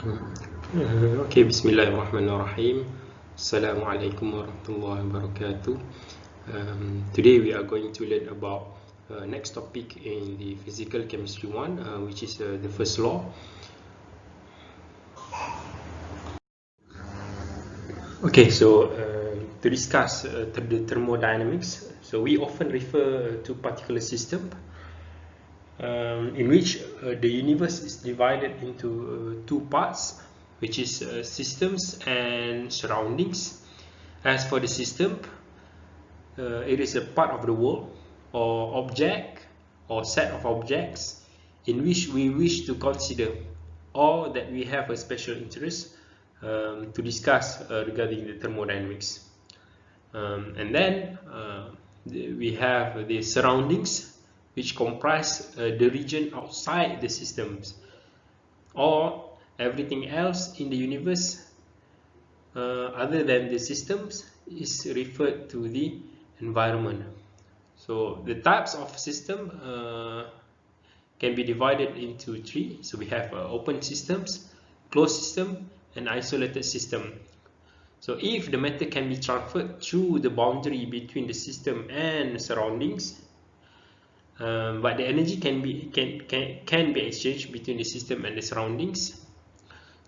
Okay, Bismillahirrahmanirrahim. Assalamualaikum warahmatullahi wabarakatuh. Today we are going to learn about next topic in the physical chemistry one, which is the first law. Okay, so to discuss the thermodynamics, so we often refer to particular system in which the universe is divided into two parts, which is systems and surroundings. As for the system, it is a part of the world or object or set of objects in which we wish to consider or that we have a special interest to discuss regarding the thermodynamics. And then we have the surroundings, which comprise the region outside the systems or everything else in the universe other than the systems is referred to the environment. So the types of system can be divided into three. So we have open systems, closed system, and isolated system. So if the matter can be transferred through the boundary between the system and surroundings, but the energy can be exchanged between the system and the surroundings,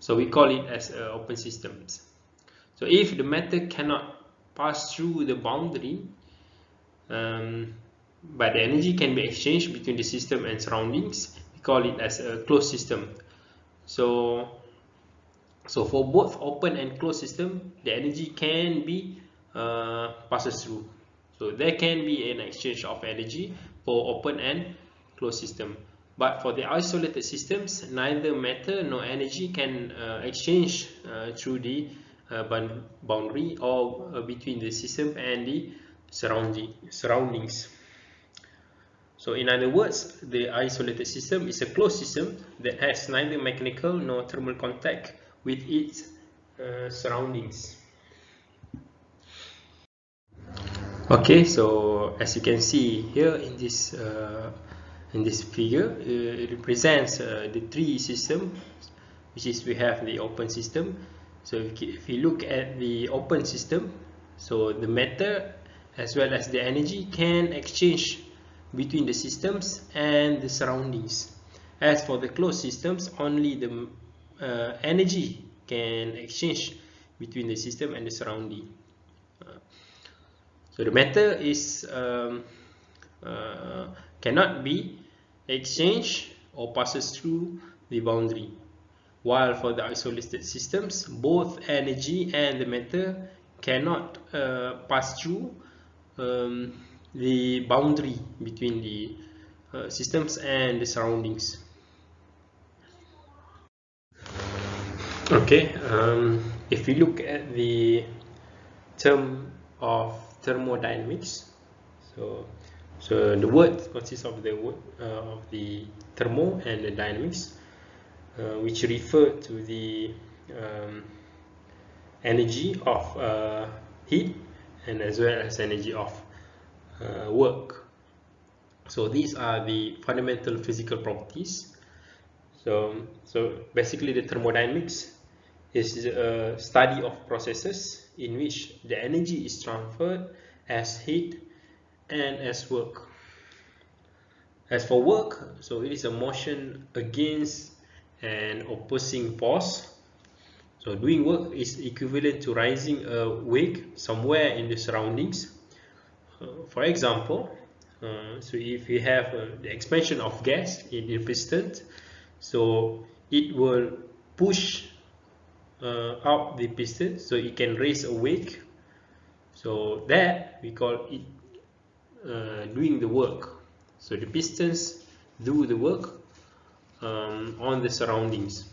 so we call it as open systems. So if the matter cannot pass through the boundary, but the energy can be exchanged between the system and surroundings, we call it as a closed system. So for both open and closed system, the energy can be passes through. So there can be an exchange of energy for open and closed system. But for the isolated systems, neither matter nor energy can exchange through the boundary or between the system and the surroundings. So in other words, the isolated system is a closed system that has neither mechanical nor thermal contact with its surroundings. Okay, so as you can see here in this figure, it represents the three systems, which is we have the open system. So if you look at the open system, so the matter as well as the energy can exchange between the systems and the surroundings. As for the closed systems, only the energy can exchange between the system and the surrounding. So the matter is cannot be exchanged or passes through the boundary. While for the isolated systems, both energy and the matter cannot pass through the boundary between the systems and the surroundings. Okay, if we look at the term of thermodynamics, so the word consists of the word of the thermo and the dynamics, which refer to the energy of heat and as well as energy of work. So these are the fundamental physical properties. So basically the thermodynamics is a study of processes in which the energy is transferred as heat and as work. As for work, so it is a motion against an opposing force. So doing work is equivalent to raising a weight somewhere in the surroundings. For example, so if you have the expansion of gas in the piston, so it will push out the piston, so it can raise a weight. So that we call it doing the work. So the pistons do the work on the surroundings,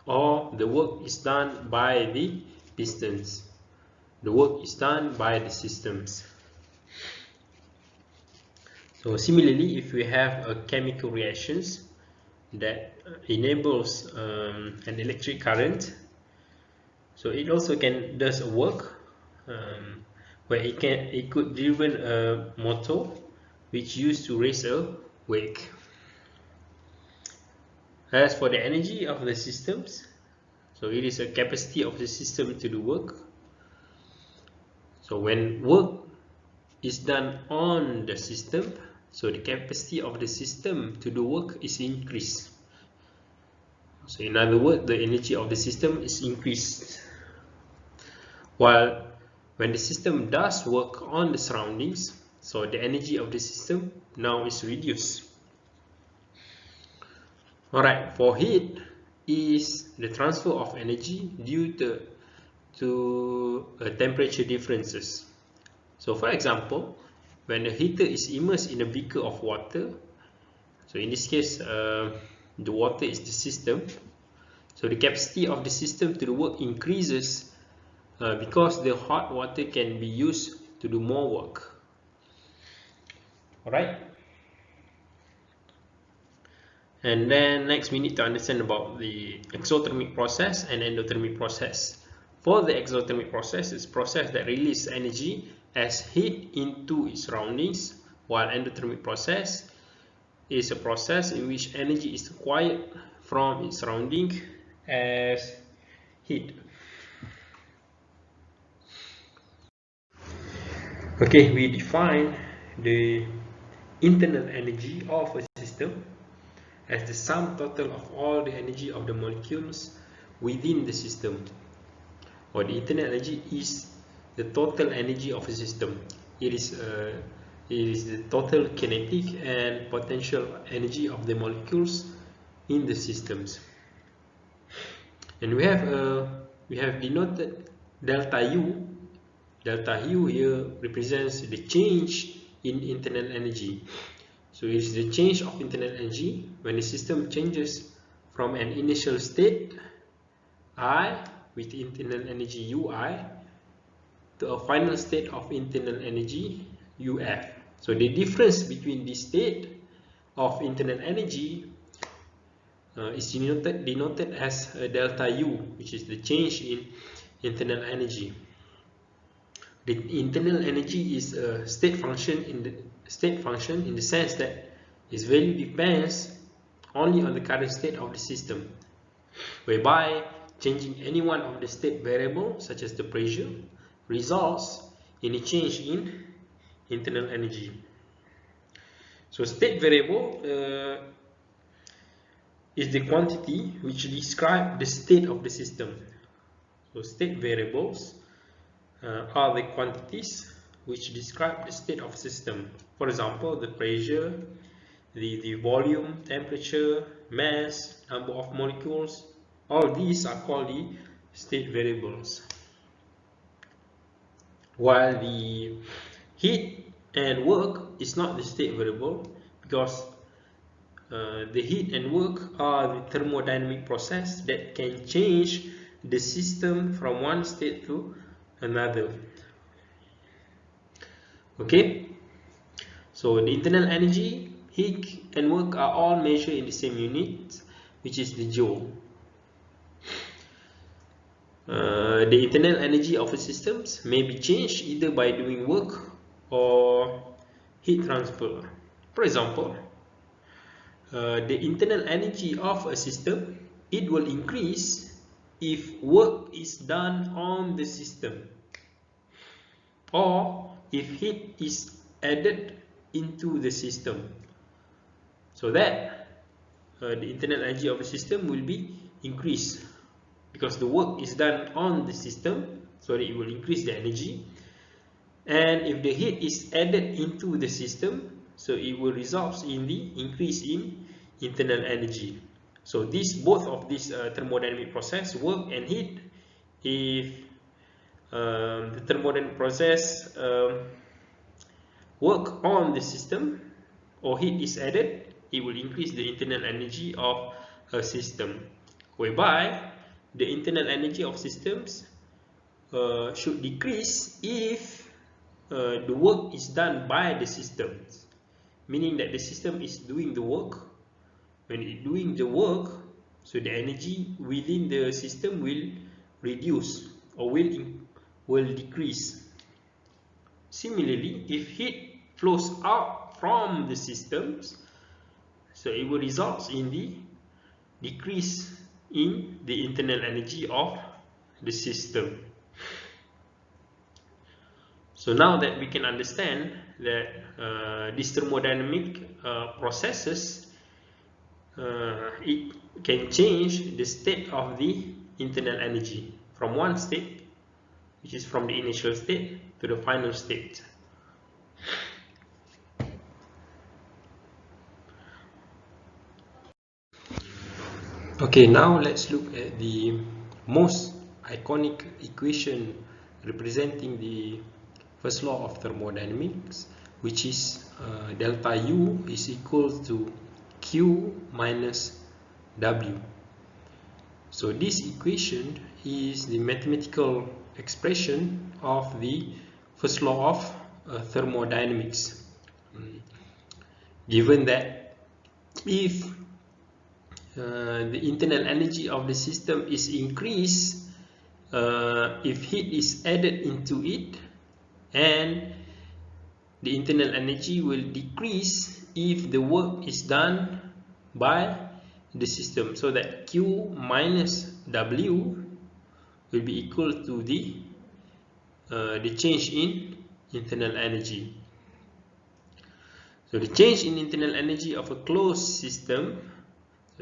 or the work is done by the pistons. The work is done by the systems. So similarly, if we have a chemical reactions that enables an electric current, so it also does a work where it could driven a motor which used to raise a weight. As for the energy of the systems, So it is a capacity of the system to do work. So when work is done on the system, so the capacity of the system to do work is increased. So in other words, the energy of the system is increased. While when the system does work on the surroundings, so the energy of the system now is reduced. Alright, for heat is the transfer of energy due to temperature differences. So for example, when a heater is immersed in a beaker of water, so in this case the water is the system, so the capacity of the system to do work increases because the hot water can be used to do more work. Alright, and then next we need to understand about the exothermic process and endothermic process. For the exothermic process, it's a process that releases energy as heat into its surroundings, while endothermic process is a process in which energy is acquired from its surrounding as heat. Okay, we define the internal energy of a system as the sum total of all the energy of the molecules within the system. Or the internal energy is the total energy of a system. It is the total kinetic and potential energy of the molecules in the systems. And we have denoted delta U. Delta U here represents the change in internal energy. So it is the change of internal energy when the system changes from an initial state I with internal energy Ui to a final state of internal energy Uf. So the difference between this state of internal energy is denoted as delta U, which is the change in internal energy. The internal energy is a state function in the sense that its value depends only on the current state of the system, whereby changing any one of the state variables, such as the pressure, results in a change in internal energy. So state variable is the quantity which describes the state of the system. So state variables are the quantities which describe the state of the system. For example, the pressure, the volume, temperature, mass, number of molecules, all these are called the state variables. While the heat and work is not the state variable, because the heat and work are the thermodynamic process that can change the system from one state to another. Okay, so the internal energy, heat and work are all measured in the same unit, which is the joule. The internal energy of a system may be changed either by doing work or heat transfer. For example, the internal energy of a system, it will increase if work is done on the system or if heat is added into the system, so that the internal energy of a system will be increased because the work is done on the system, so that it will increase the energy. And if the heat is added into the system, so it will result in the increase in internal energy. So both of these thermodynamic process, work and heat, if the thermodynamic process work on the system or heat is added, it will increase the internal energy of a system, whereby the internal energy of systems should decrease if the work is done by the system, meaning that the system is doing the work. When it's doing the work, so the energy within the system will reduce or will decrease. Similarly, if heat flows out from the systems, so it will result in the decrease in the internal energy of the system. So now that we can understand that these thermodynamic processes, it can change the state of the internal energy from one state, which is from the initial state, to the final state. Okay, now let's look at the most iconic equation representing the first law of thermodynamics, which is delta U is equal to Q minus W. So this equation is the mathematical expression of the first law of thermodynamics. Given that if the internal energy of the system is increased if heat is added into it, and the internal energy will decrease if the work is done by the system, so that Q minus W will be equal to the change in internal energy. So the change in internal energy of a closed system,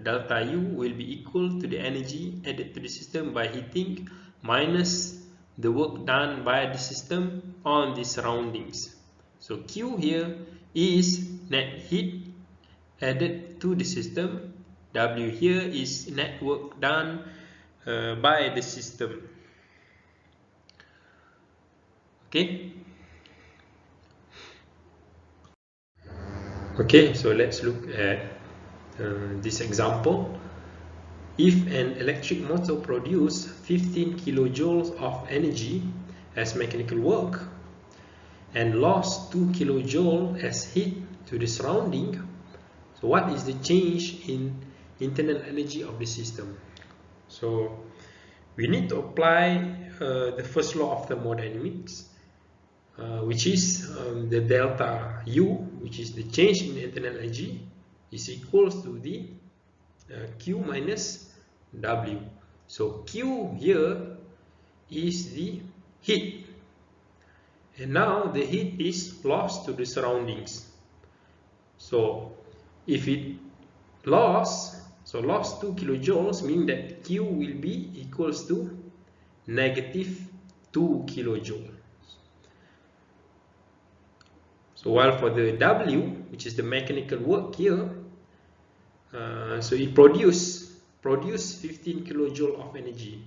delta U, will be equal to the energy added to the system by heating minus the work done by the system on the surroundings. So Q here is net heat added to the system. W here is net work done by the system. Okay. Okay, so let's look at this example. If an electric motor produces 15 kilojoules of energy as mechanical work and lost 2 kilojoules as heat to the surrounding, so what is the change in internal energy of the system? So we need to apply the first law of thermodynamics, which is the delta U, which is the change in internal energy, is equals to the Q minus W. So Q here is the heat, and now the heat is lost to the surroundings. So if it lost 2 kilojoules, means that Q will be equals to negative 2 kilojoules. So while for the W, which is the mechanical work here, so it produce 15 kilojoule of energy.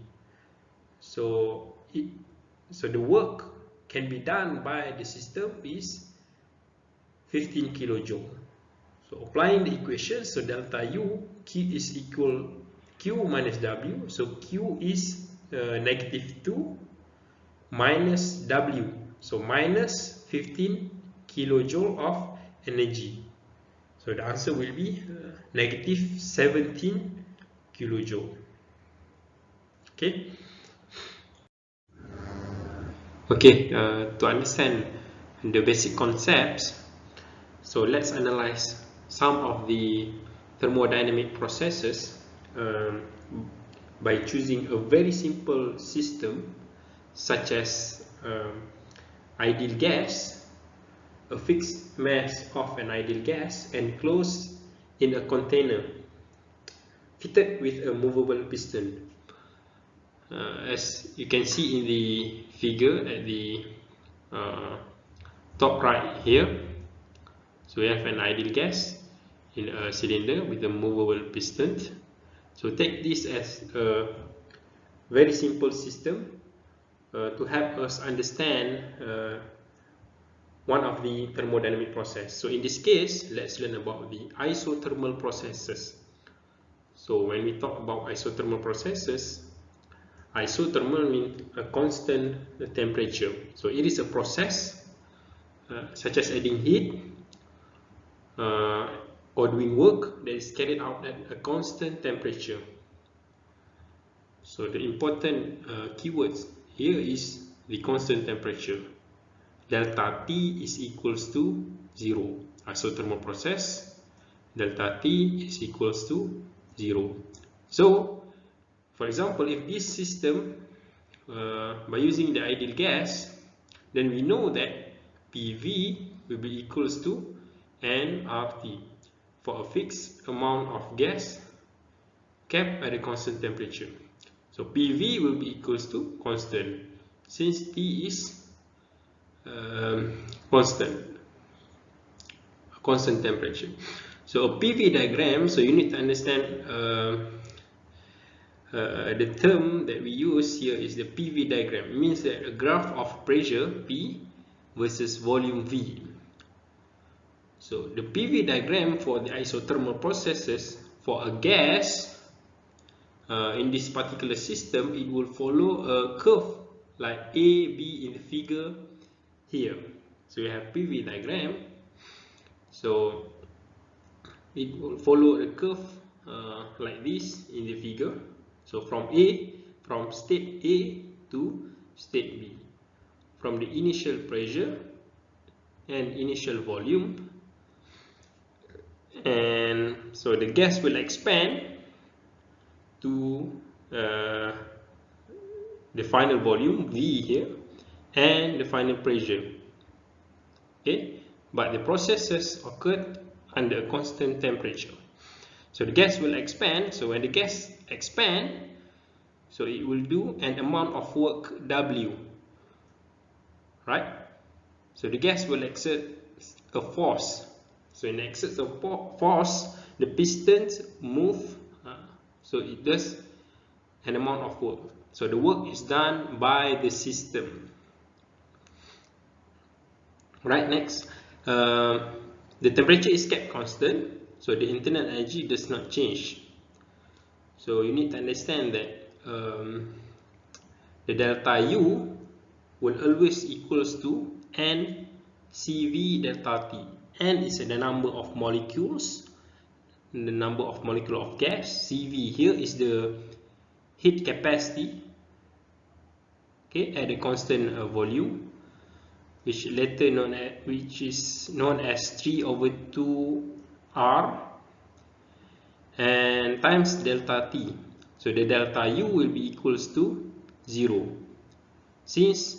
So the work can be done by the system is 15 kilojoule. So applying the equation, so delta U, Q is equal Q minus W. So Q is negative 2 minus W. So minus 15 kilojoule of energy. So the answer will be negative 17 kilojoule. Okay. Okay, to understand the basic concepts, so let's analyze some of the thermodynamic processes by choosing a very simple system such as ideal gas, a fixed mass of an ideal gas enclosed in a container fitted with a movable piston. As you can see in the figure at the top right here, so we have an ideal gas in a cylinder with a movable piston. So take this as a very simple system to help us understand one of the thermodynamic process. So in this case, let's learn about the isothermal processes. So when we talk about isothermal processes, isothermal means a constant temperature. So it is a process such as adding heat or doing work that is carried out at a constant temperature. So the important keywords here is the constant temperature. Delta T is equals to 0. Isothermal process, delta T is equals to 0. So For example, if this system, by using the ideal gas, then we know that PV will be equals to nRT for a fixed amount of gas kept at a constant temperature. So PV will be equals to constant since T is constant temperature. So a PV diagram, so you need to understand the term that we use here is the PV diagram. It means that a graph of pressure P versus volume V. So the PV diagram for the isothermal processes for a gas in this particular system, it will follow a curve like A, B in the figure here. So we have PV diagram. So it will follow the curve like this in the figure. So from state A to state B, from the initial pressure and initial volume, and so the gas will expand to the final volume V here and the final pressure. Okay, but the processes occurred under a constant temperature. So the gas will expand. So when the gas expands, so it will do an amount of work W, right? So the gas will exert a force. So in exerts a force, the pistons move, so it does an amount of work. So the work is done by the system. Right, next, the temperature is kept constant, so the internal energy does not change. So you need to understand that the delta U will always equals to N CV delta T. N is the number of molecules, the number of molecule of gas. CV here is the heat capacity, okay, at a constant volume, which is known as 3/2R, and times delta T. So the delta U will be equals to 0. Since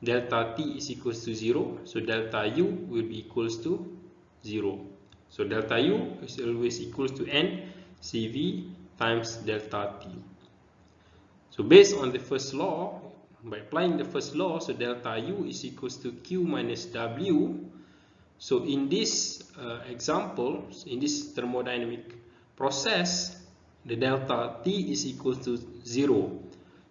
delta T is equals to 0, so delta U will be equals to 0. So delta U is always equals to N CV times delta T. So based on the first law, by applying the first law, so delta U is equals to Q minus W. So in this example, in this thermodynamic process, the delta T is equals to 0.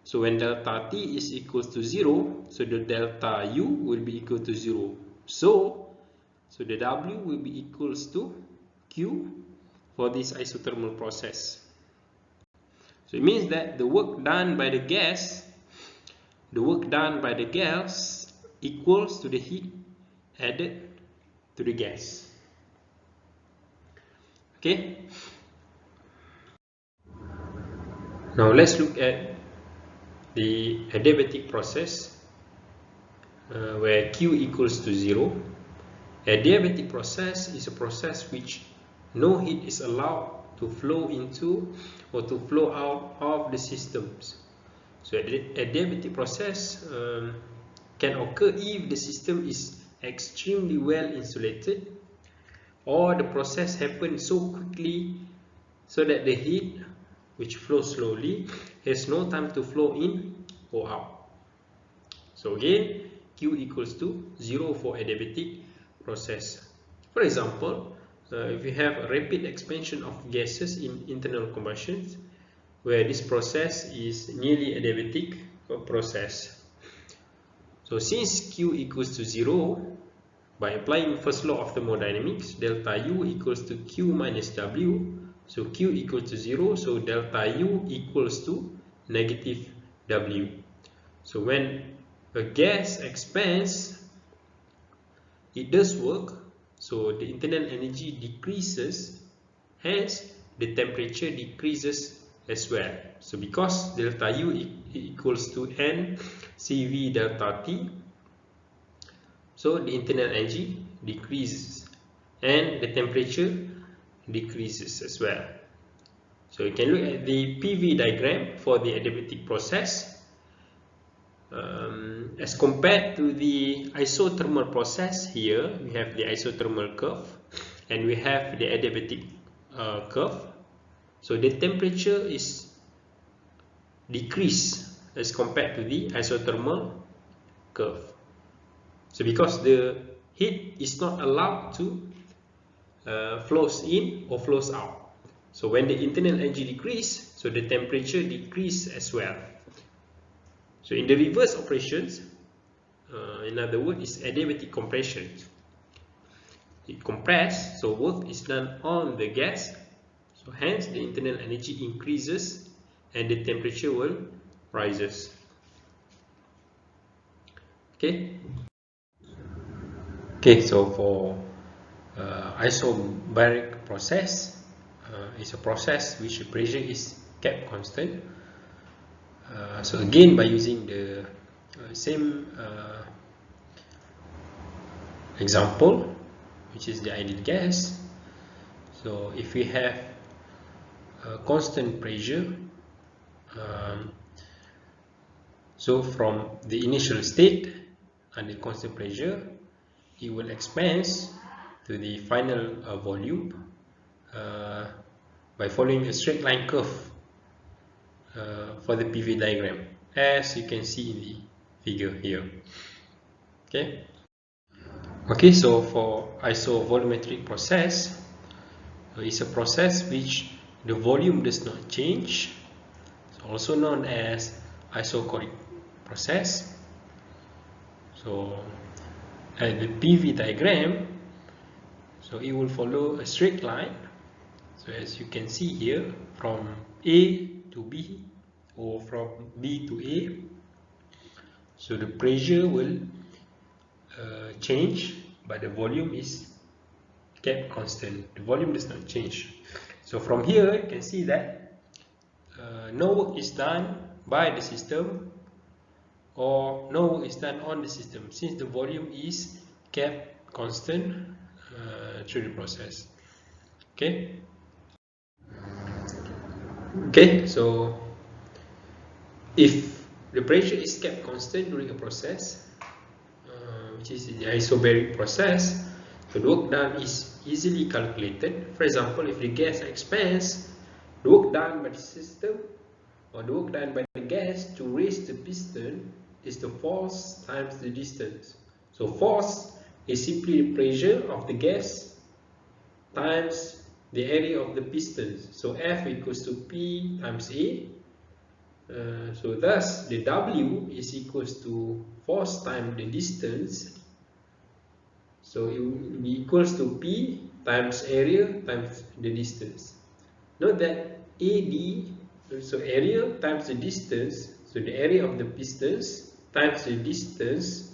So when delta T is equals to 0, so the delta U will be equal to 0. So the W will be equals to Q for this isothermal process. So it means that the work done by the gas, equals to the heat added to the gas. Okay. Now let's look at the adiabatic process where Q equals to 0. Adiabatic process is a process which no heat is allowed to flow into or to flow out of the systems. So adiabatic process can occur if the system is extremely well insulated, or the process happens so quickly so that the heat, which flows slowly, has no time to flow in or out. So again, Q equals to 0 for adiabatic process. For example, if you have a rapid expansion of gases in internal combustion, where this process is nearly adiabatic process. So since Q equals to 0, by applying first law of thermodynamics, delta U equals to Q minus W. So Q equals to 0, so delta U equals to negative W. So when a gas expands, it does work, so the internal energy decreases, hence the temperature decreases as well. So because delta U equals to N CV delta T, so the internal energy decreases and the temperature decreases as well. So you can look at the PV diagram for the adiabatic process. As compared to the isothermal process, here we have the isothermal curve and we have the adiabatic curve. So the temperature is decreased as compared to the isothermal curve. So because the heat is not allowed to flows in or flows out. So when the internal energy decrease, so the temperature decrease as well. So in the reverse operations, in other words, is adiabatic compression. It compress, so work is done on the gas, so hence the internal energy increases and the temperature will rises. Okay. Okay, so for isobaric process, is a process which the pressure is kept constant. So again, by using the same example, which is the ideal gas. So if we have a constant pressure, so from the initial state under constant pressure, it will expand to the final volume by following a straight line curve for the PV diagram, as you can see in the figure here. Okay, so for isovolumetric process, it's a process which the volume does not change. It's also known as isochoric process. So at the PV diagram, so it will follow a straight line. So as you can see here, from A to B or from B to A, so the pressure will change, but the volume is kept constant. The volume does not change. So from here you can see that no work is done by the system or no work is done on the system, since the volume is kept constant through the process. Okay, so if the pressure is kept constant during a process, which is the isobaric process, so the work done is easily calculated. For example, if the gas expands, the work done by the system or the work done by the gas to raise the piston is the force times the distance. So force is simply the pressure of the gas times the area of the pistons. So F equals to P times A. So thus the W is equals to force times the distance. So it will be equals to P times area times the distance. Note that AD, so area times the distance, so the area of the pistons times the distance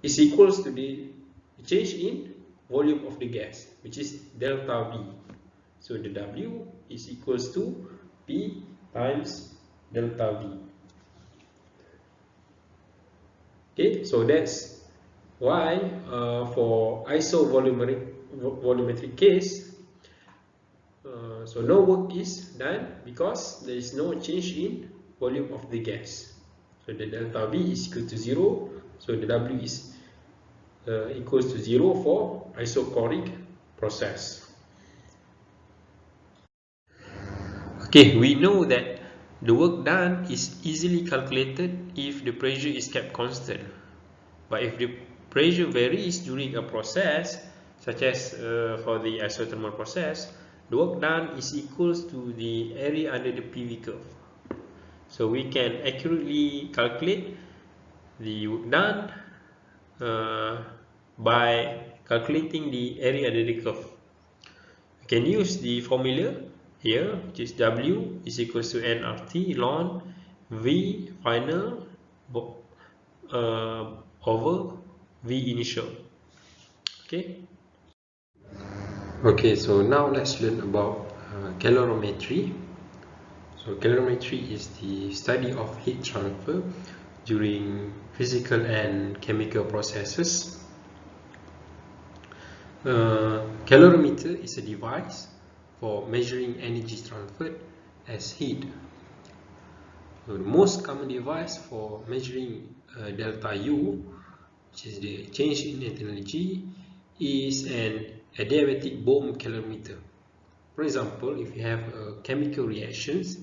is equals to the change in volume of the gas, which is delta V. So the W is equals to P times delta V. Okay, so that's why for isovolumetric case, so no work is done because there is no change in volume of the gas. So the delta V is equal to 0. So the W is equals to 0 for isochoric process. Okay, we know that the work done is easily calculated if the pressure is kept constant. But if the pressure varies during a process, such as for the isothermal process, the work done is equals to the area under the PV curve. So we can accurately calculate the work done by calculating the area under the curve. We can use the formula here, which is W is equals to nRT ln V final over V initial. Okay, so now let's learn about calorimetry. So calorimetry is the study of heat transfer during physical and chemical processes. Calorimeter is a device for measuring energy transferred as heat. So the most common device for measuring delta U, which is the change in internal energy, is an adiabatic Bohm calorimeter. For example, if you have chemical reactions,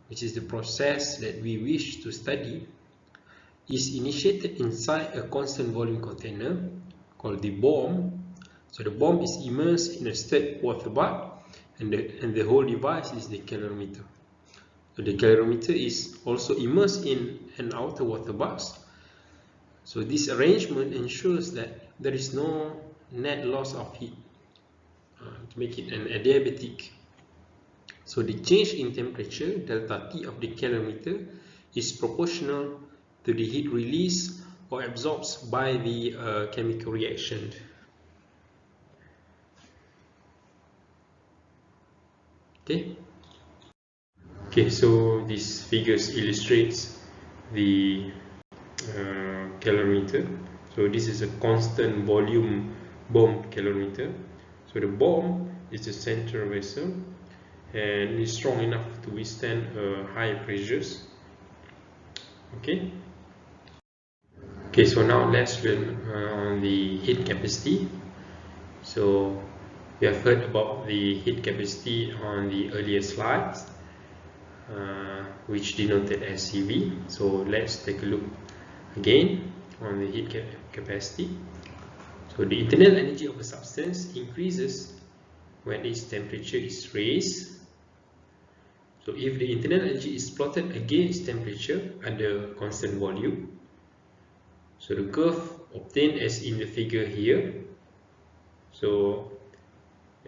which is the process that we wish to study, is initiated inside a constant volume container called the Bohm. So the Bohm is immersed in a stirred water bath, and the whole device is the calorimeter. So the calorimeter is also immersed in an outer water bath. So this arrangement ensures that there is no net loss of heat to make it an adiabatic. So the change in temperature, delta T of the calorimeter, is proportional to the heat released or absorbed by the chemical reaction. Okay, so this figures illustrates the calorimeter. So this is a constant volume Bohm calorimeter. So the Bohm is the central vessel and is strong enough to withstand high pressures. Okay, so now let's learn on the heat capacity. So we have heard about the heat capacity on the earlier slides, which denoted as CV. So let's take a look again on the heat capacity. So the internal energy of a substance increases when its temperature is raised. So if the internal energy is plotted against temperature under constant volume, so the curve obtained as in the figure here. So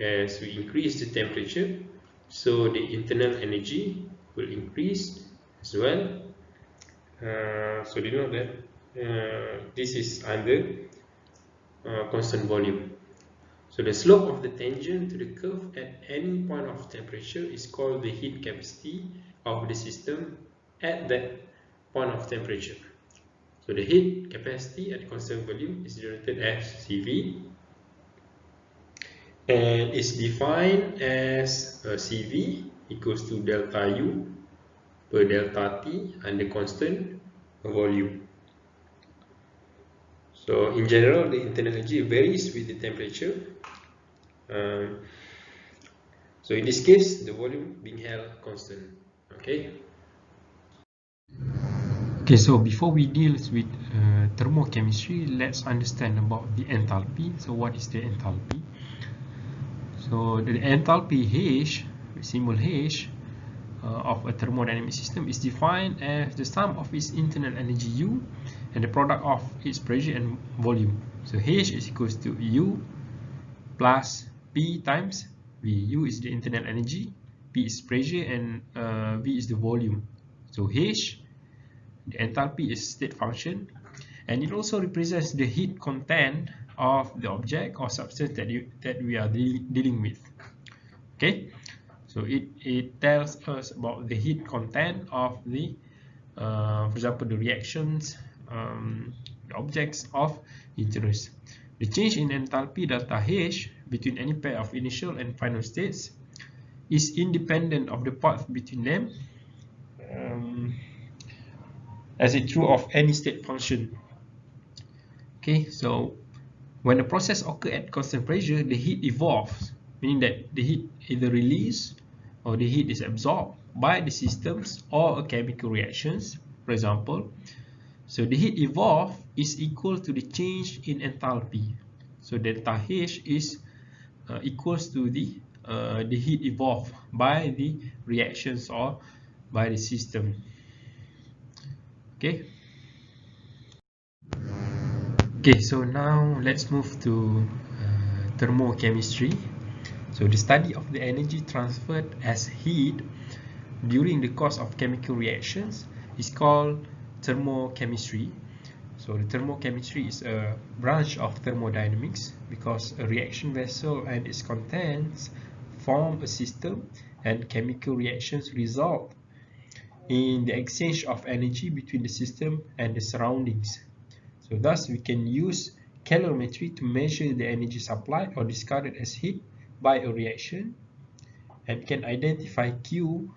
as we increase the temperature, so the internal energy will increase as well. So you know that this is under constant volume. So the slope of the tangent to the curve at any point of temperature is called the heat capacity of the system at that point of temperature. So the heat capacity at constant volume is denoted as CV and is defined as CV equals to delta U per delta T under constant volume. So in general, the internal energy varies with the temperature. So in this case, the volume being held constant. Okay, so before we deal with thermochemistry, let's understand about the enthalpy. So what is the enthalpy? So the enthalpy H, symbol H, of a thermodynamic system is defined as the sum of its internal energy U and the product of its pressure and volume. So H is equals to U plus P times V. U is the internal energy, P is pressure, and V is the volume. So H, the enthalpy, is state function, and it also represents the heat content of the object or substance that we are dealing with. Okay, so it tells us about the heat content of the, for example, the reactions, the objects of interest. The change in enthalpy delta H between any pair of initial and final states is independent of the path between them, as it's true of any state function. Okay, so when the process occurs at constant pressure, the heat evolves, meaning that the heat either released or the heat is absorbed by the systems or chemical reactions, for example. So the heat evolved is equal to the change in enthalpy. So delta H is equals to the heat evolved by the reactions or by the system. Okay. Okay, so now let's move to thermochemistry. So the study of the energy transferred as heat during the course of chemical reactions is called thermochemistry. So the thermochemistry is a branch of thermodynamics because a reaction vessel and its contents form a system, and chemical reactions result in the exchange of energy between the system and the surroundings. So thus we can use calorimetry to measure the energy supplied or discarded as heat by a reaction, and can identify Q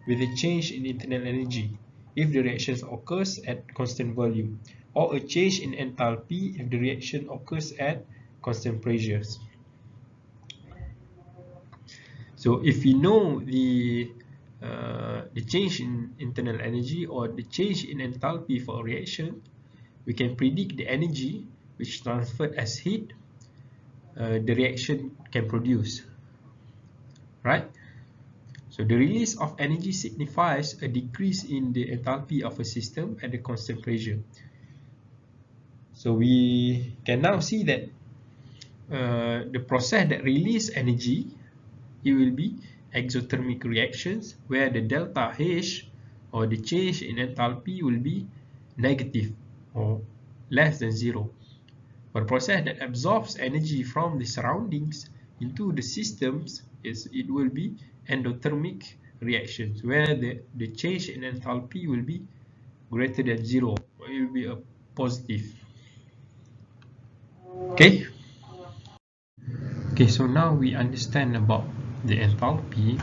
with a change in internal energy if the reaction occurs at constant volume, or a change in enthalpy if the reaction occurs at constant pressures. So if we know the change in internal energy or the change in enthalpy for a reaction, we can predict the energy which transferred as heat the reaction can produce, right? So the release of energy signifies a decrease in the enthalpy of a system at a constant pressure. So we can now see that the process that release energy, it will be exothermic reactions where the delta H or the change in enthalpy will be negative or less than zero. For a process that absorbs energy from the surroundings into the systems, it will be endothermic reactions where the change in enthalpy will be greater than zero, or it will be a positive. Okay. Okay, so now we understand about the enthalpy.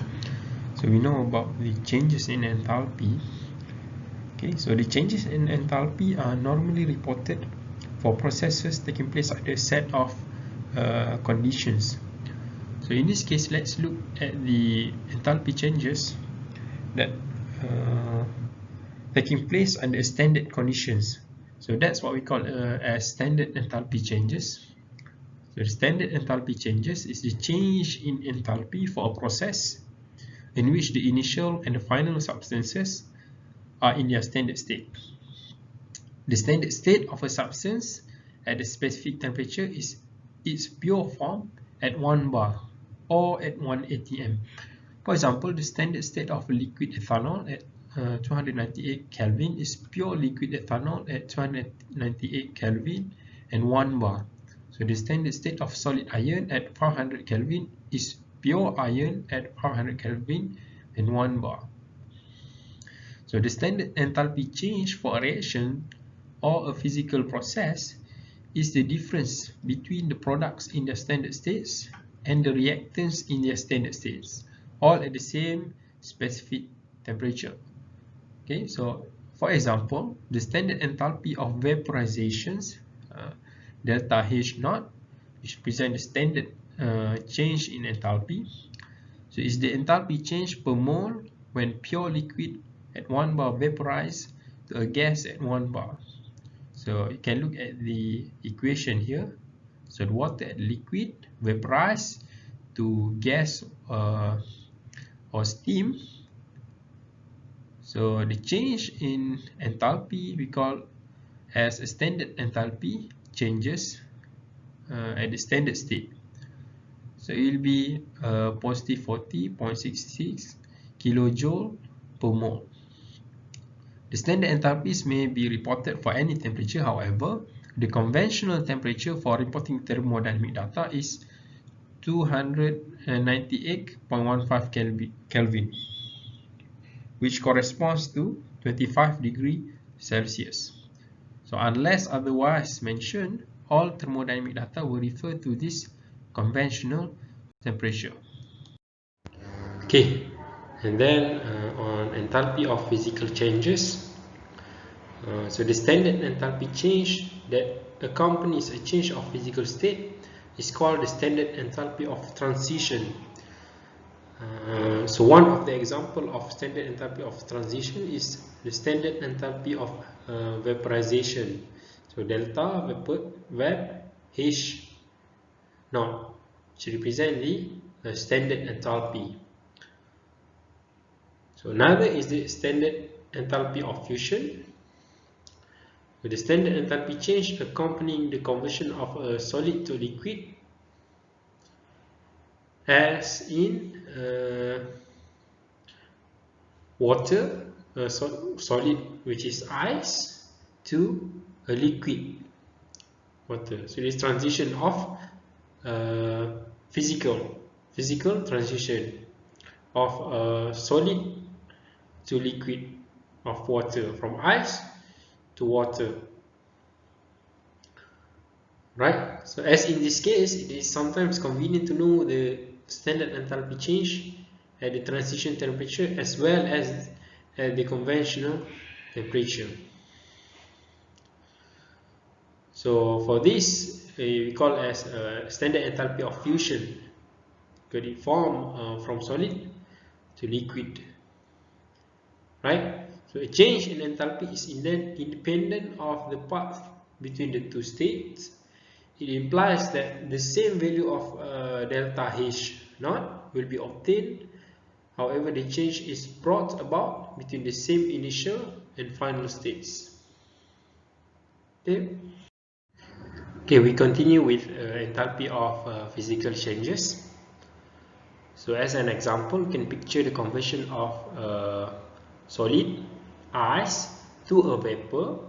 So we know about the changes in enthalpy. Okay, so the changes in enthalpy are normally reported for processes taking place under a set of conditions. So in this case, let's look at the enthalpy changes that taking place under standard conditions. So that's what we call as standard enthalpy changes. So the standard enthalpy changes is the change in enthalpy for a process in which the initial and the final substances are in their standard state. The standard state of a substance at a specific temperature is its pure form at 1 bar or at 1 atm. For example, the standard state of liquid ethanol at 298 Kelvin is pure liquid ethanol at 298 Kelvin and 1 bar. So the standard state of solid iron at 500 Kelvin is pure iron at 500 Kelvin and 1 bar. So the standard enthalpy change for a reaction or a physical process is the difference between the products in their standard states and the reactants in their standard states, all at the same specific temperature. Okay, so for example, the standard enthalpy of vaporizations, delta H naught, which present the standard change in enthalpy. So is the enthalpy change per mole when pure liquid at 1 bar vaporized to a gas at 1 bar. So you can look at the equation here. So the water at liquid vaporized to gas or steam. So the change in enthalpy we call as a standard enthalpy changes at the standard state. So it will be positive 40.66 kilojoule per mole. The standard enthalpies may be reported for any temperature. However, the conventional temperature for reporting thermodynamic data is 298.15 Kelvin, which corresponds to 25 degrees Celsius. So unless otherwise mentioned, all thermodynamic data will refer to this conventional temperature. Okay, and then on enthalpy of physical changes. So the standard enthalpy change that accompanies a change of physical state is called the standard enthalpy of transition. So one of the example of standard enthalpy of transition is the standard enthalpy of vaporization. So delta vap H naught to represent the standard enthalpy. So another is the standard enthalpy of fusion. So the standard enthalpy change accompanying the conversion of a solid to liquid, as in water, solid which is ice, to a liquid water. So this transition of physical transition of solid to liquid, of water, from ice to water, right? So as in this case, it is sometimes convenient to know the standard enthalpy change at the transition temperature as well as at the conventional temperature. So for this, we call as standard enthalpy of fusion, because it form from solid to liquid, right? So a change in enthalpy is independent of the path between the two states. It implies that the same value of delta H naught will be obtained. However, the change is brought about between the same initial and final states. Okay, we continue with enthalpy of physical changes. So as an example, you can picture the conversion of solid, ice, to a vapor.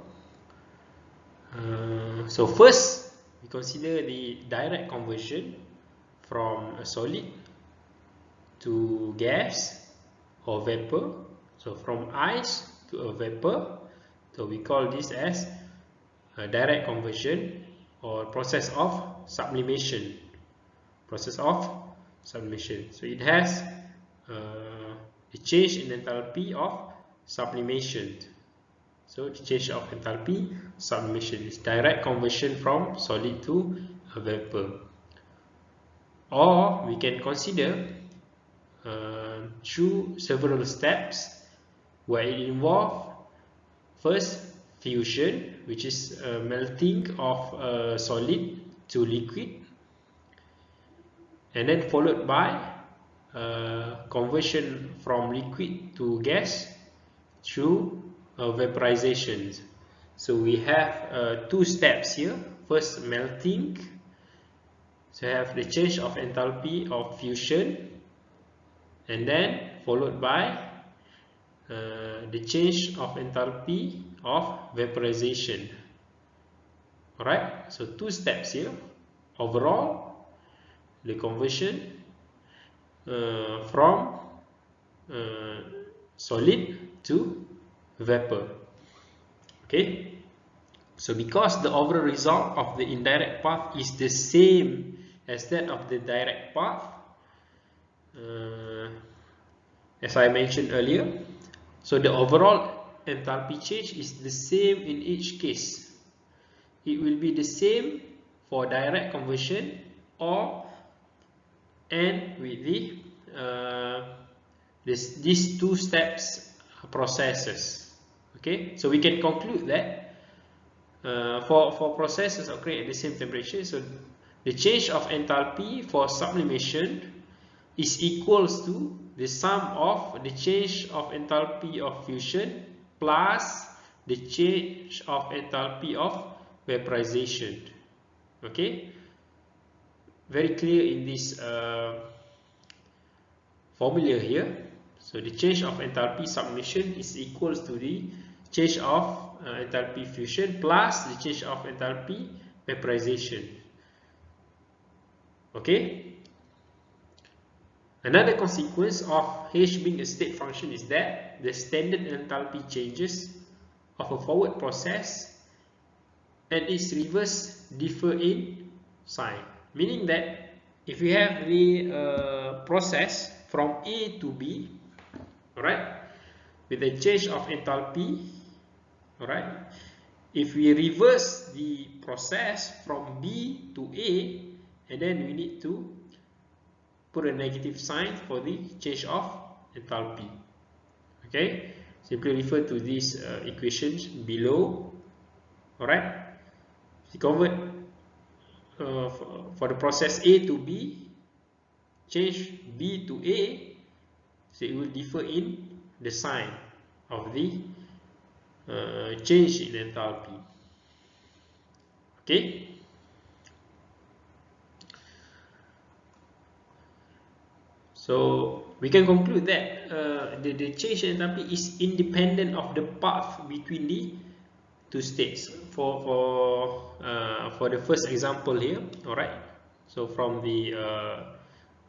So first, we consider the direct conversion from a solid to gas or vapor. So from ice to a vapor. So we call this as a direct conversion or process of sublimation. Process of sublimation. So it has a change in enthalpy of sublimation. So the change of enthalpy sublimation is direct conversion from solid to a vapor. Or we can consider through several steps where it involves first fusion, which is melting of solid to liquid, and then followed by conversion from liquid to gas through vaporization. So we have two steps here. First, melting. So have the change of enthalpy of fusion, and then followed by the change of enthalpy of vaporization. Alright, so two steps here. Overall, the conversion from solid to vapor. Okay, so because the overall result of the indirect path is the same as that of the direct path, as I mentioned earlier, so the overall enthalpy change is the same in each case. It will be the same for direct conversion or and with these two steps processes. Okay, so we can conclude that for processes occurring at the same temperature, so the change of enthalpy for sublimation is equals to the sum of the change of enthalpy of fusion plus the change of enthalpy of vaporization. Okay, very clear in this formula here. So the change of enthalpy sublimation is equals to the change of enthalpy fusion plus the change of enthalpy vaporization. Okay. Another consequence of H being a state function is that the standard enthalpy changes of a forward process and its reverse differ in sign. Meaning that if we have the process from A to B, alright, with a change of enthalpy, alright, if we reverse the process from B to A, and then we need to put a negative sign for the change of enthalpy. Okay, simply refer to these equations below. Alright, if you convert for the process A to B, change B to A, so it will differ in the sign of the change in enthalpy. Okay. So we can conclude that the change in enthalpy is independent of the path between the two states. For the first example here, all right. So from the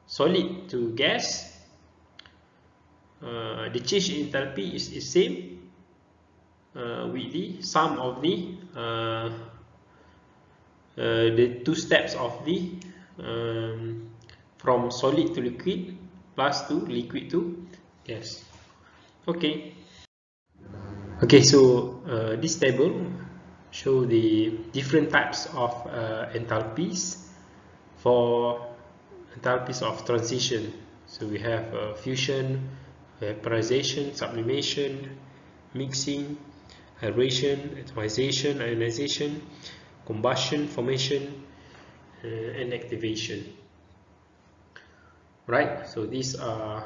solid to gas, the change in enthalpy is the same with the sum of the two steps of the from solid to liquid plus to liquid to gas. Okay. Okay, so this table show the different types of enthalpies for enthalpies of transition. So we have fusion, vaporization, sublimation, mixing, aeration, atomization, ionization, combustion, formation, and activation. Right, so these are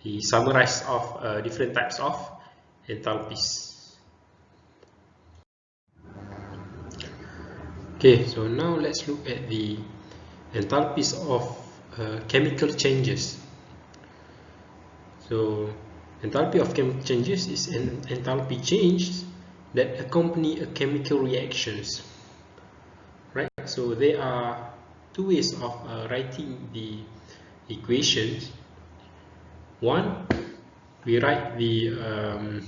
the summarize of different types of enthalpies. Okay, so now let's look at the enthalpies of chemical changes. So enthalpy of chemical changes is an enthalpy change that accompany a chemical reactions. Right, so there are two ways of writing the equations. One, we write the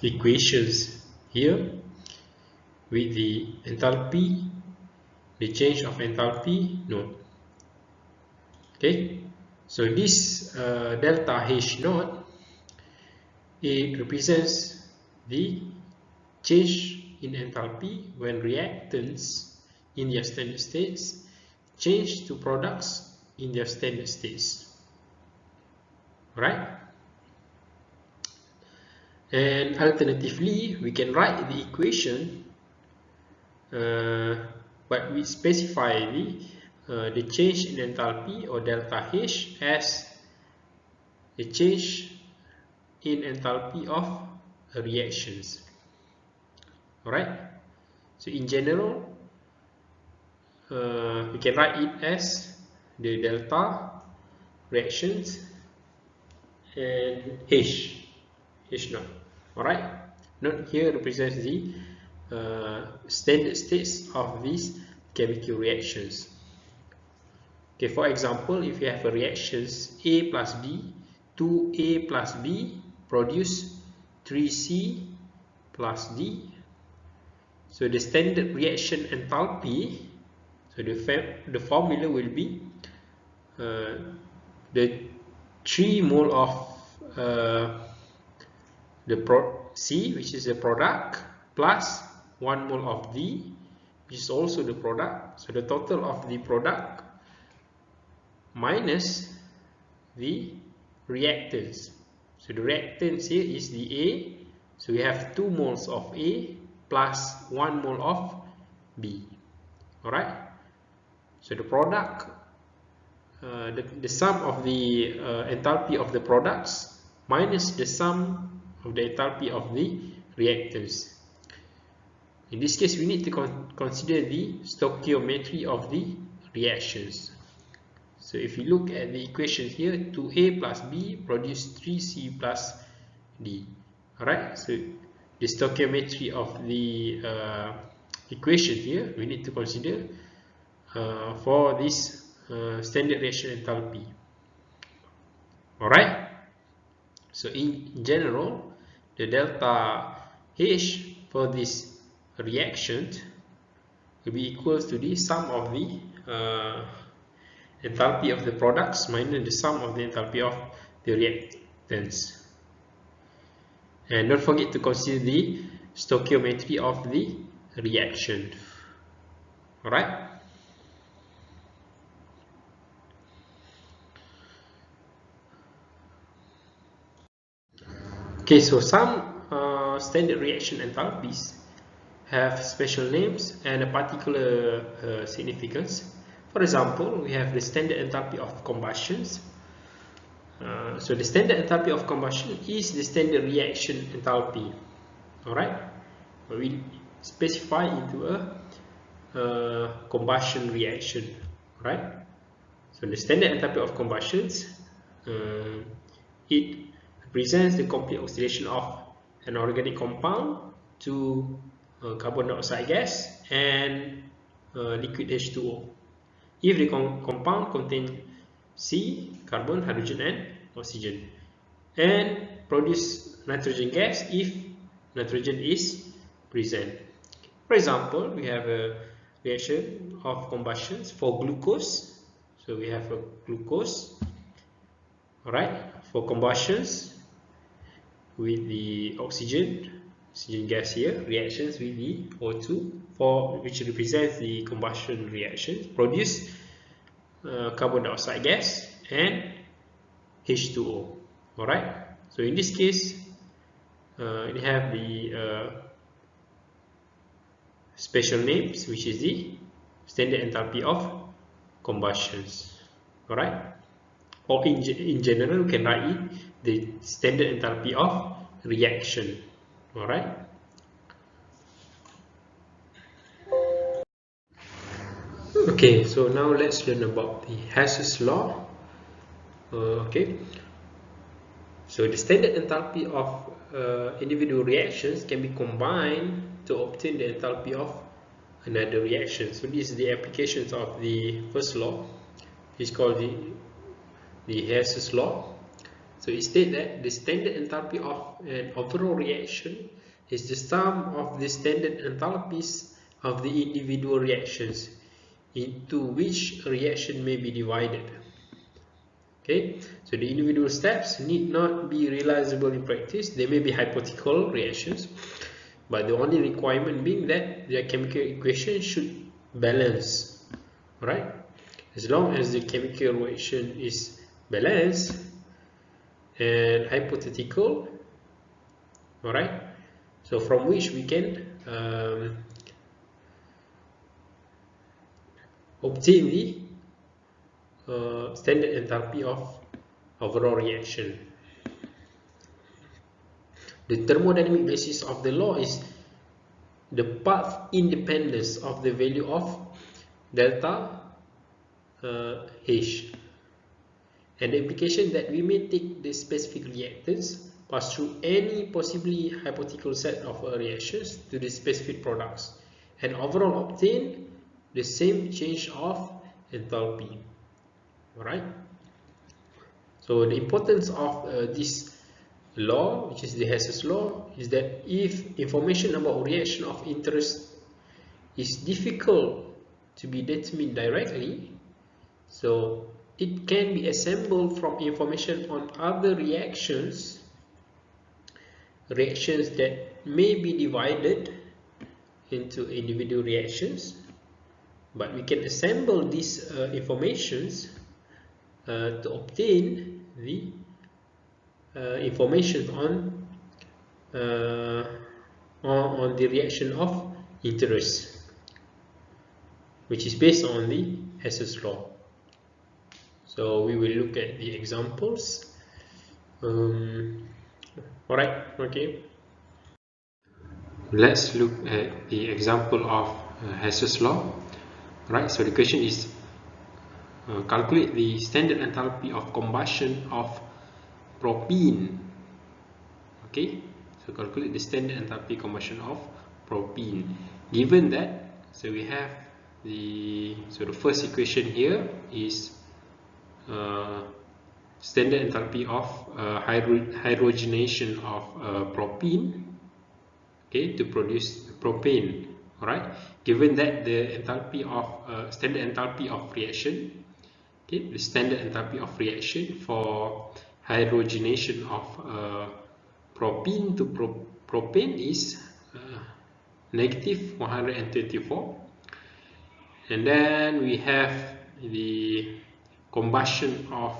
equations here with the enthalpy, the change of enthalpy node. Okay, so this delta H naught, it represents the change in enthalpy when reactants in their standard states change to products in their standard states. Right? And alternatively, we can write the equation, but we specify the change in enthalpy or delta H as the change in enthalpy of reactions. Alright, so in general, we can write it as the delta reactions and H naught. Alright, note here represents the standard states of these chemical reactions. Okay, for example, if you have a reactions A plus B, 2A plus B produce 3C plus D. So the standard reaction enthalpy, so the formula will be the 3 mole of C, which is the product, plus 1 mole of D, which is also the product. So the total of the product minus the reactants. So the reactants here is the A. So we have 2 moles of A plus 1 mole of B. Alright. So the product, the sum of the enthalpy of the products minus the sum of the enthalpy of the reactants. In this case, we need to consider the stoichiometry of the reactions. So if you look at the equation here, 2A plus B produce 3C plus D. Alright, so the stoichiometry of the equation here, we need to consider for this standard reaction enthalpy. Alright, so in general, the delta H for this reaction will be equal to the sum of the enthalpy of the products minus the sum of the enthalpy of the reactants. And don't forget to consider the stoichiometry of the reaction. Alright? Okay, so some standard reaction enthalpies have special names and a particular significance. For example, we have the standard enthalpy of combustions. So the standard enthalpy of combustion is the standard reaction enthalpy. Alright, we specify into a combustion reaction. Right? So the standard enthalpy of combustions, it represents the complete oxidation of an organic compound to carbon dioxide gas and liquid H2O. If the compound contains C, carbon, hydrogen and oxygen, and produce nitrogen gas if nitrogen is present. For example, we have a reaction of combustions for glucose. So we have a glucose, all right, for combustions with the oxygen gas here, reactions with the O2, which represents the combustion reaction, produce carbon dioxide gas and H2O. All right. So in this case, we have the special names, which is the standard enthalpy of combustions. All right. Or in general, we can write it the standard enthalpy of reaction. All right. Okay, so now let's learn about the Hess's law. Okay, so the standard enthalpy of individual reactions can be combined to obtain the enthalpy of another reaction. So this is the applications of the first law. It's called the Hess's law. So it states that the standard enthalpy of an overall reaction is the sum of the standard enthalpies of the individual reactions into which a reaction may be divided. Okay, so the individual steps need not be realizable in practice. They may be hypothetical reactions, but the only requirement being that their chemical equation should balance. Right? As long as the chemical reaction is balanced and hypothetical, all right, so from which we can obtain the standard enthalpy of overall reaction. The thermodynamic basis of the law is the path independence of the value of delta H, and the implication that we may take the specific reactants pass through any possibly hypothetical set of reactions to the specific products and overall obtain the same change of enthalpy. Alright, so the importance of this law, which is the Hess's law, is that if information about reaction of interest is difficult to be determined directly, so it can be assembled from information on other reactions that may be divided into individual reactions, but we can assemble these informations to obtain the information on the reaction of interest, which is based on the Hess's law. So we will look at the examples. Alright, okay. Let's look at the example of Hess's law. Right, so the question is calculate the standard enthalpy of combustion of propene. Okay, so calculate the standard enthalpy combustion of propene. Given that, so we have the first equation here is standard enthalpy of hydrogenation of propene, okay, to produce propane. All right, given that the enthalpy of standard enthalpy of reaction, okay, the standard enthalpy of reaction for hydrogenation of propene to propane is negative 124, and then we have the combustion of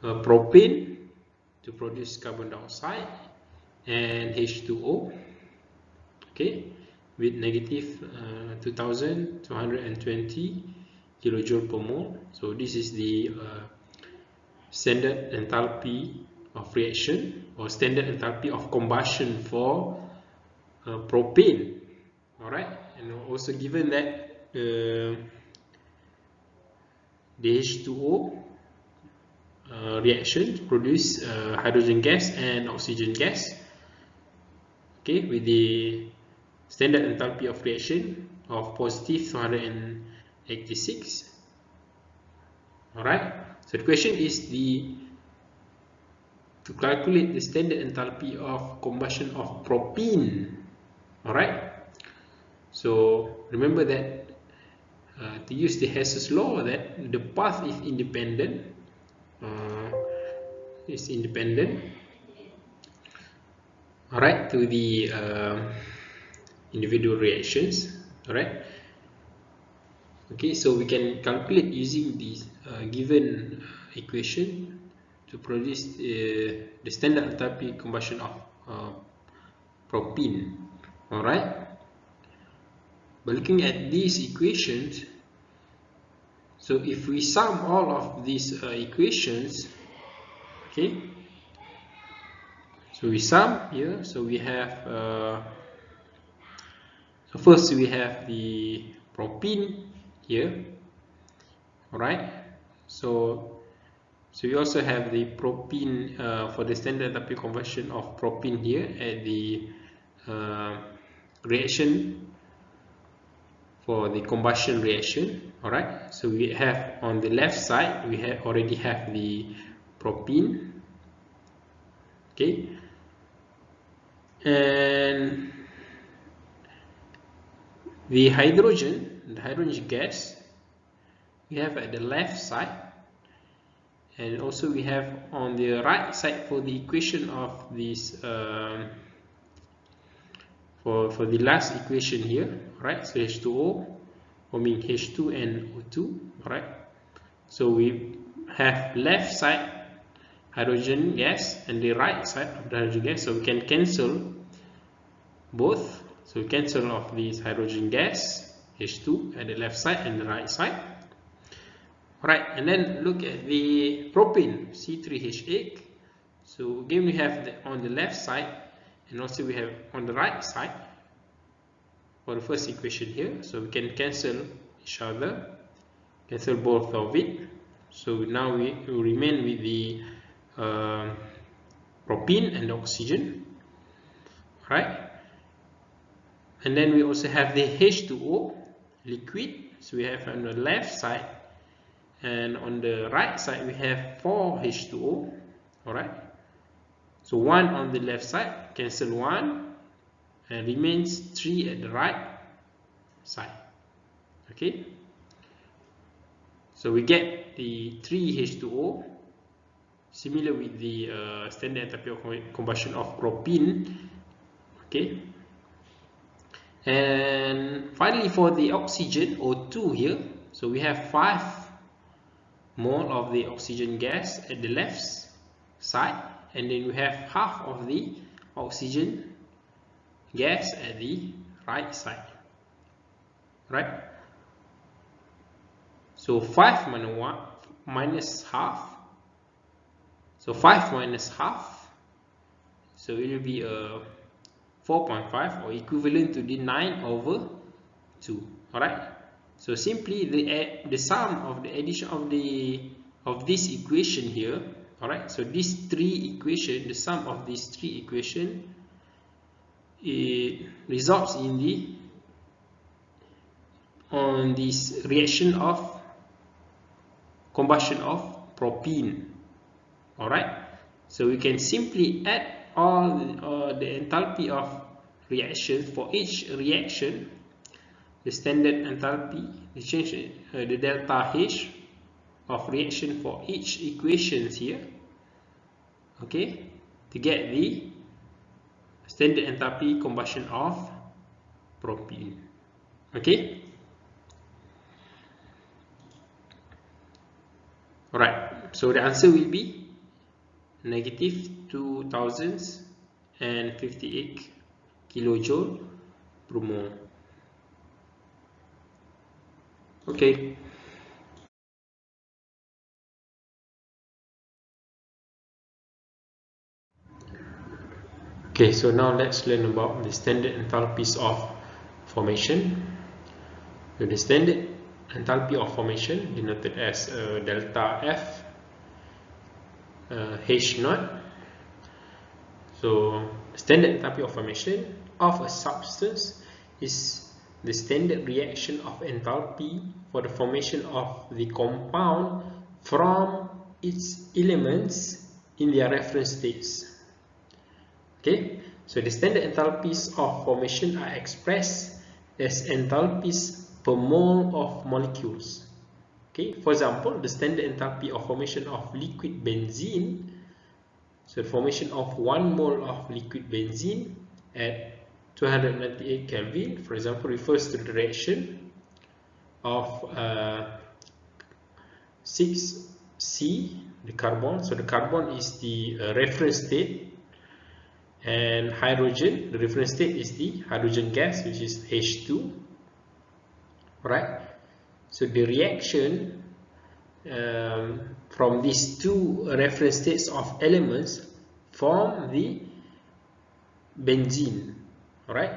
propane to produce carbon dioxide and H2O, okay, with negative 2220 kilojoule per mole. So this is the standard enthalpy of reaction or standard enthalpy of combustion for propane. All right, and also given that the H2O reaction produce hydrogen gas and oxygen gas, okay, with the standard enthalpy of reaction of positive 286. Alright, so the question is to calculate the standard enthalpy of combustion of propene. Alright, so remember that to use the Hess's law that the path is independent. Alright, to the individual reactions. Alright. Okay, so we can calculate using this given equation to produce the standard enthalpy combustion of propene. Alright. By looking at these equations, so if we sum all of these equations, okay, so we sum here, so we have so first we have the propene here. Alright, so we also have the propene for the standard enthalpy conversion of propene here at the reaction for the combustion reaction. Alright, so we have on the left side we already have the propene, okay, and the hydrogen gas we have at the left side, and also we have on the right side for the equation of this for the last equation here, right? So H2O forming H2 and O2, right? So we have left side hydrogen gas and the right side of the hydrogen gas, so we can cancel both. So we cancel off this hydrogen gas H2 at the left side and the right side. Alright, and then look at the propane C3H8. So again we have on the left side, and also we have on the right side for the first equation here. So we can cancel each other, cancel both of it. So now we remain with the propene and the oxygen. Right, and then we also have the H2O liquid. So we have on the left side, and on the right side we have 4 H2O. Alright, so 1 on the left side, cancel 1, and remains 3 at the right side. Okay, so we get the 3 H2O, similar with the standard enthalpy of combustion of propene. Okay, and finally for the oxygen O2 here, so we have 5 mole of the oxygen gas at the left side, and then we have half of the oxygen gas at the right side. Right, so 5 minus half, so 5 minus half, so it will be 4.5, or equivalent to the 9 over 2. Alright, so simply the sum of the addition of this equation here. Alright, so these 3 equations, the sum of these 3 equations, it results in this reaction of combustion of propene. Alright, so we can simply add all the enthalpy of reaction for each reaction, the standard enthalpy, the change, the delta H of reaction for each equations here, okay, to get the standard enthalpy combustion of propene. Okay, alright, so the answer will be negative 2058 kilojoule per mole. Okay. Okay, so now let's learn about the standard enthalpies of formation. So the standard enthalpy of formation, denoted as delta F H naught. So standard enthalpy of formation of a substance is the standard reaction of enthalpy for the formation of the compound from its elements in their reference states. Okay, so the standard enthalpies of formation are expressed as enthalpies per mole of molecules. Okay, for example, the standard enthalpy of formation of liquid benzene, so the formation of 1 mole of liquid benzene at 298 Kelvin, for example, refers to the reaction of 6C, the carbon. So the carbon is the reference state, and hydrogen, the reference state is the hydrogen gas, which is H2. Right? So the reaction from these two reference states of elements form the benzene. Alright,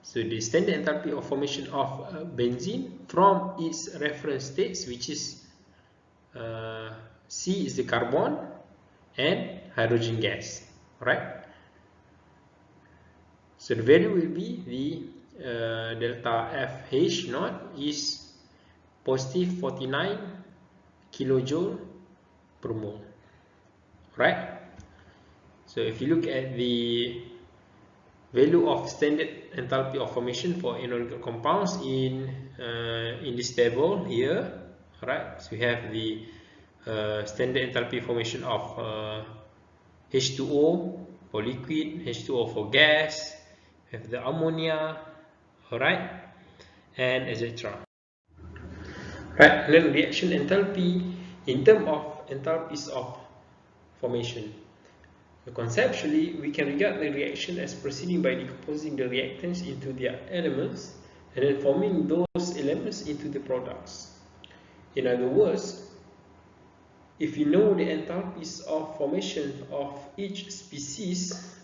so the standard enthalpy of formation of benzene from its reference states, which is C is the carbon and hydrogen gas. Alright, so the value will be the delta FH naught is positive 49 kilojoule per mole. Right? So if you look at the value of standard enthalpy of formation for inorganic compounds in this table here, right? So we have the standard enthalpy formation of H2O for liquid, H2O for gas, we have the ammonia, alright, and etc. Right, and then reaction enthalpy in terms of enthalpies of formation. So conceptually, we can regard the reaction as proceeding by decomposing the reactants into their elements and then forming those elements into the products. In other words, if you know the enthalpies of formation of each species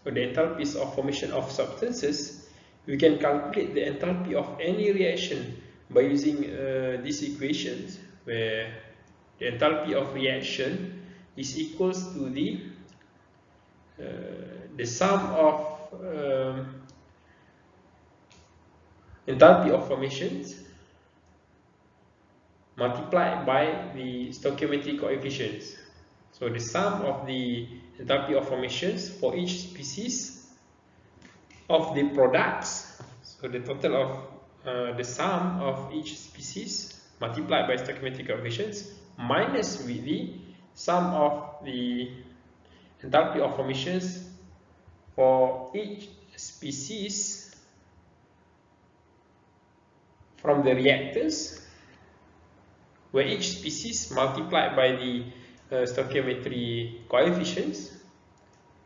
or the enthalpies of formation of substances, we can calculate the enthalpy of any reaction by using these equations, where the enthalpy of reaction is equals to the sum of enthalpy of formations multiplied by the stoichiometric coefficients. So the sum of the enthalpy of formations for each species of the products, so the total of the sum of each species multiplied by stoichiometric coefficients minus with the sum of the enthalpy of formations for each species from the reactants, where each species multiplied by the stoichiometry coefficients.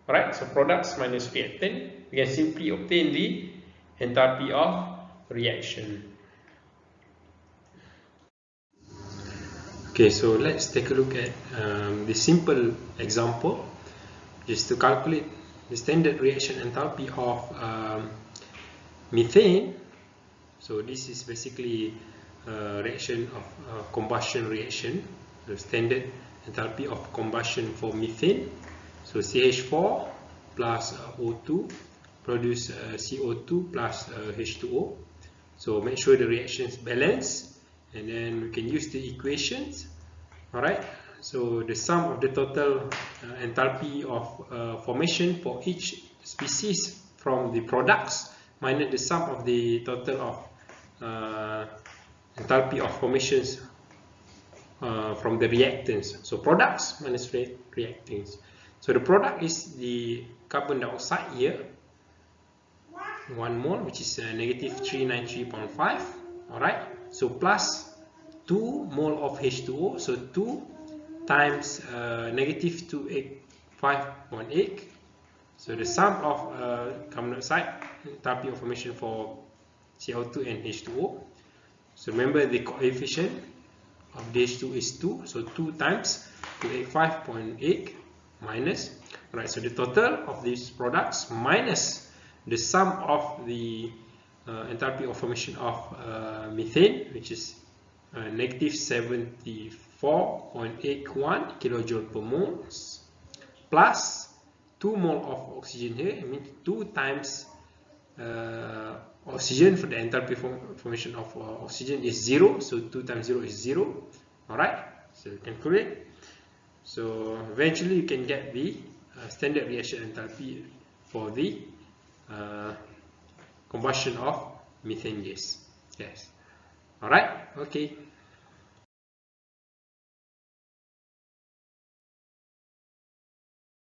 Right, so products minus reactant, we can simply obtain the enthalpy of reaction. Okay, so let's take a look at the simple example just to calculate the standard reaction enthalpy of methane. So this is basically a reaction of combustion reaction, the standard enthalpy of combustion for methane. So CH4 plus O2 produce CO2 plus H2O. So make sure the reaction is balanced, and then we can use the equations. Alright, so the sum of the total enthalpy of formation for each species from the products minus the sum of the total of enthalpy of formations from the reactants. So products minus reactants. So the product is the carbon dioxide here, 1 mole, which is negative 393.5. Alright, so plus 2 mole of H2O, so 2 times negative 285.8. So the sum of carbon dioxide enthalpy of formation for CO2 and H2O. So remember the coefficient of the H2 is 2, so 2 times 285.8 minus, right, so the total of these products minus the sum of the enthalpy of formation of methane, which is negative 74.81 kilojoule per mole, plus 2 mole of oxygen here. It means 2 times oxygen, for the enthalpy formation of oxygen is 0, so 2 times 0 is 0. Alright, so you can calculate. So eventually you can get the standard reaction enthalpy for the combustion of methane gas. Yes. Alright, okay.